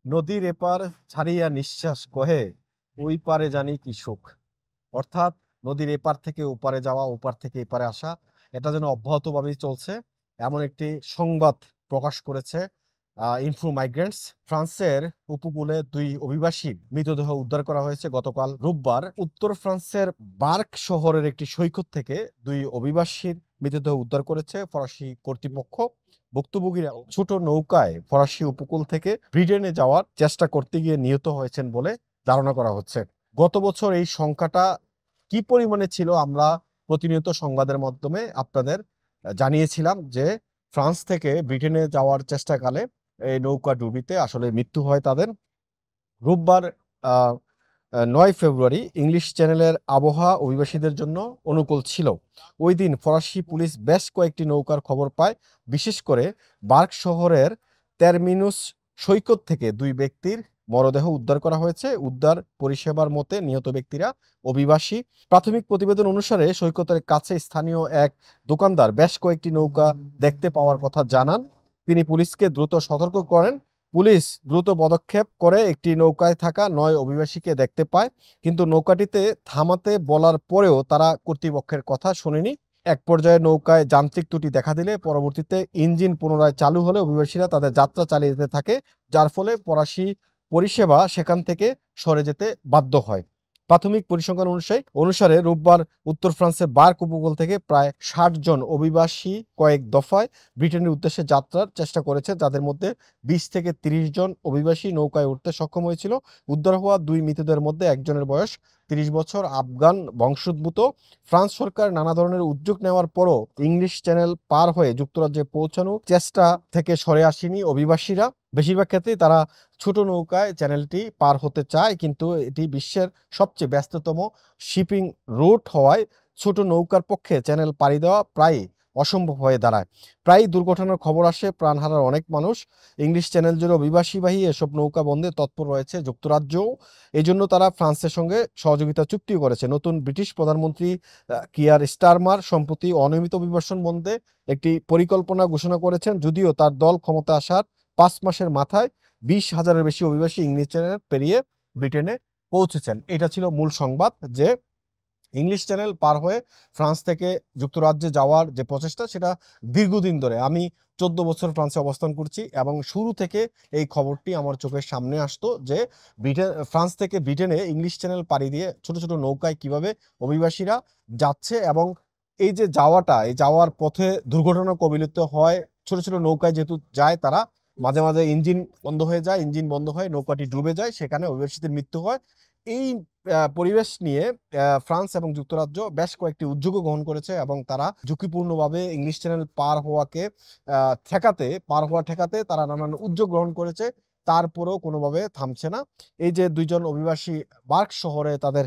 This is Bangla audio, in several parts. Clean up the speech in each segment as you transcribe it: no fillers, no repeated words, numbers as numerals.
নদীর এপার ছাড়িয়া নিঃশ্বাস কহে ওই পারে জানি কি সুখ। অর্থাৎ নদীর এপার থেকে ওপারে যাওয়া, ওপার থেকে এপারে আসা, এটা যেন অব্যাহতভাবেই চলছে এমন একটি সংবাদ প্রকাশ করেছে ইনফো মাইগ্রেন্টস। ফ্রান্সের উপকূলে দুই অভিবাসীর মৃতদেহ উদ্ধার করা হয়েছে গতকাল রোববার। উত্তর ফ্রান্সের বার্ক শহরের একটি সৈকত থেকে দুই অভিবাসীর মৃতদেহ উদ্ধার করেছে ফরাসি কর্তৃপক্ষ। ভুক্তভোগীরা ছোট নৌকায় ফরাসি উপকূল থেকে ব্রিটেনে যাওয়ার চেষ্টা করতে গিয়ে নিহত হয়েছেন বলে ধারণা করা হচ্ছে। গত বছর এই সংখ্যাটা কি পরিমাণে ছিল আমরা প্রতিনিয়ত সংবাদের মাধ্যমে আপনাদের জানিয়েছিলাম যে ফ্রান্স থেকে ব্রিটেনে যাওয়ার চেষ্টাকালে এই নৌকা ডুবিতে আসলে মৃত্যু হয় তাদের। রোববার 9 ফেব্রুয়ারি ইংলিশ চ্যানেলের আবহাওয়া অভিবাসীদের জন্য অনুকূল ছিল। ওই দিন ফরাসি পুলিশ বেশ কয়েকটি নৌকার খবর পায়, বিশেষ করে বার্ক শহরের তেরমিনুস সৈকত থেকে দুই ব্যক্তির মরদেহ উদ্ধার করা হয়েছে। উদ্ধার পরিষেবার মতে নিহত ব্যক্তিরা অভিবাসী। প্রাথমিক প্রতিবেদন অনুসারে সৈকতের কাছে স্থানীয় এক দোকানদার বেশ কয়েকটি নৌকা দেখতে পাওয়ার কথা জানান। তিনি পুলিশকে দ্রুত সতর্ক করেন। পুলিশ দ্রুত পদক্ষেপ করে একটি নৌকায় থাকা 9 অভিবাসীকে দেখতে পায়, কিন্তু নৌকাটিতে থামাতে বলার পরেও তারা কর্তৃপক্ষের কথা শোনেনি। এক পর্যায়ে নৌকায় যান্ত্রিক ত্রুটি দেখা দিলে পরবর্তীতে ইঞ্জিন পুনরায় চালু হলে অভিবাসীরা তাদের যাত্রা চালিয়ে যেতে থাকে, যার ফলে ফরাসি পরিষেবা সেখান থেকে সরে যেতে বাধ্য হয়। প্রাথমিক পরিসংখ্যান অনুসারে রোববার উত্তর ফ্রান্সের বার্ক উপকূল থেকে প্রায় 60 জন অভিবাসী কয়েক দফায় ব্রিটেনের উদ্দেশ্যে যাত্রার চেষ্টা করেছে, যাদের মধ্যে 20 থেকে 30 জন অভিবাসী নৌকায় উঠতে সক্ষম হয়েছিল। উদ্ধার হওয়া দুই মৃতদের মধ্যে একজনের বয়স 30 বছর, আফগান বংশোদ্ভূত। ফ্রান্স সরকার নানা ধরনের উদ্যোগ নেওয়ার পরও ইংলিশ চ্যানেল পার হয়ে যুক্তরাজ্যে পৌঁছানোর চেষ্টা থেকে সরে আসেনি অভিবাসীরা। বেশিরভাগ ক্ষেত্রেই তারা ছোট নৌকায় চ্যানেলটি পার হতে চায়, কিন্তু এটি বিশ্বের সবচেয়ে ব্যস্ততম শিপিং রুট হওয়ায় ছোট নৌকার পক্ষে চ্যানেল পাড়ি দেওয়া প্রায় অসম্ভব হয়ে দাঁড়ায়। প্রায় দুর্ঘটনার খবর আসে, প্রাণ হারার অনেক মানুষ। ইংলিশ চ্যানেল জুড়ে অভিবাসীবাহী এসব নৌকা বন্ধে তৎপর রয়েছে যুক্তরাজ্যও। এই জন্য তারা ফ্রান্সের সঙ্গে সহযোগিতা চুক্তিও করেছে। নতুন ব্রিটিশ প্রধানমন্ত্রী কিয়ার স্টারমার সম্প্রতি অনিয়মিত অভিবাসন বন্ধে একটি পরিকল্পনা ঘোষণা করেছেন, যদিও তার দল ক্ষমতা আসার 5 মাসের মাথায় 20,000-এর বেশি অভিবাসী ইংলিশ চ্যানেল পেরিয়ে ব্রিটেনে পৌঁছেছেন। এটা ছিল মূল সংবাদ যে ইংলিশ চ্যানেল পার হয়ে ফ্রান্স থেকে যুক্তরাজ্যে যাওয়ার যে প্রচেষ্টা, সেটা দীর্ঘদিন ধরে। আমি 14 বছর ফ্রান্সে অবস্থান করছি এবং শুরু থেকে এই খবরটি আমার চোখের সামনে আসতো যে ফ্রান্স থেকে ব্রিটেনে ইংলিশ চ্যানেল পাড়ি দিয়ে ছোট ছোট নৌকায় কিভাবে অভিবাসীরা যাচ্ছে, এবং এই যে এই যাওয়ার পথে দুর্ঘটনা কবলিত হয়। ছোট ছোট নৌকায় যেহেতু যায়, তারা মাঝে মাঝে ইঞ্জিন বন্ধ হয়ে নৌকাটি ডুবে যায়, সেখানে অভিবাসীদের মৃত্যু হয়। এই পরিবেশ নিয়ে ফ্রান্স এবং যুক্তরাজ্য বেশ কয়েকটি উদ্যোগ গ্রহণ করেছে এবং তারা ঝুঁকিপূর্ণভাবে ইংলিশ চ্যানেল পার হওয়া ঠেকাতে তারা নানান উদ্যোগ গ্রহণ করেছে। তারপরেও কোনোভাবে থামছে না। এই যে দুইজন অভিবাসী বার্ক শহরে তাদের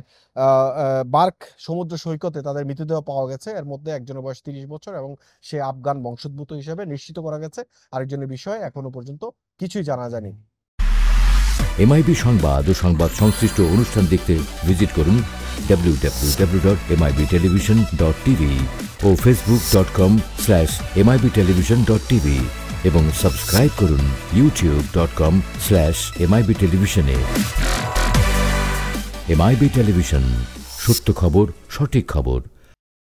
বার্ক সমুদ্র সৈকতে তাদের মৃতদেহ পাওয়া গেছে, এর মধ্যে একজনের বয়স 30 বছর এবং সে আফগান বংশোদ্ভূত হিসেবে নিশ্চিত করা গেছে। আরেকজনের বিষয়ে এখনো পর্যন্ত কিছুই জানা যায়নি। এমআইবি সংবাদ ও সংবাদ সংশ্লিষ্ট অনুষ্ঠান দেখতে ভিজিট করুন www.mibtelevision.tv ও facebook.com/mibtelevision.tv এবং সাবস্ক্রাইব করুন youtube.com/mibtelevision এ। এমআইবি টেলিভিশন, সত্য খবর, সঠিক খবর।